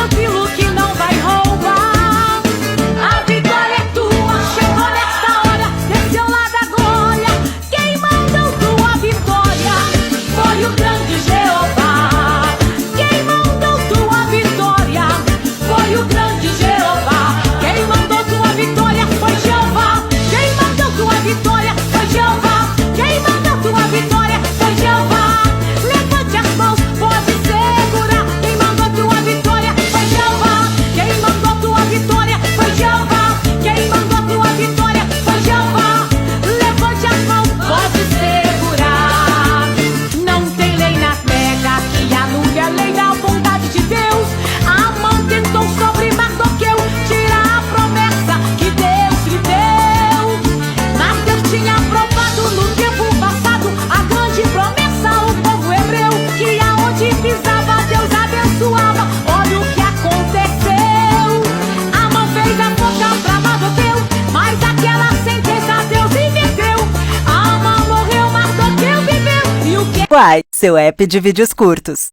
tranquilo que não vai roubar. A vitória é tua, chegou nesta hora, desceu lá da glória. Quem mandou tua vitória foi o grande Jeová. Quem mandou tua vitória foi o grande Jeová. Quem mandou tua vitória foi Jeová. Quem mandou tua vitória foi Jeová. Quem mandou tua vitória foi Jeová. Levante as mãos, pode segurar. Quem mandou tua vitória foi Jeová. Quem mandou tua vitória foi Jeová. Quem mandou tua vitória foi Jeová. Levante as mãos, pode segurar. Não tem lei na terra que anule a lei da vontade de Deus. Amã tentou sobre Mardoqueu tirar a promessa que Deus lhe deu. Mas Deus tinha provado no tempo passado a grande promessa ao povo hebreu, que aonde pisava Deus abençoava. Olha o que aconteceu. Amã fez a boca pra Mardoqueu, mas aquela sentença Deus inverteu. Amã morreu, Mardoqueu viveu. E o que Uai, seu app de vídeos curtos.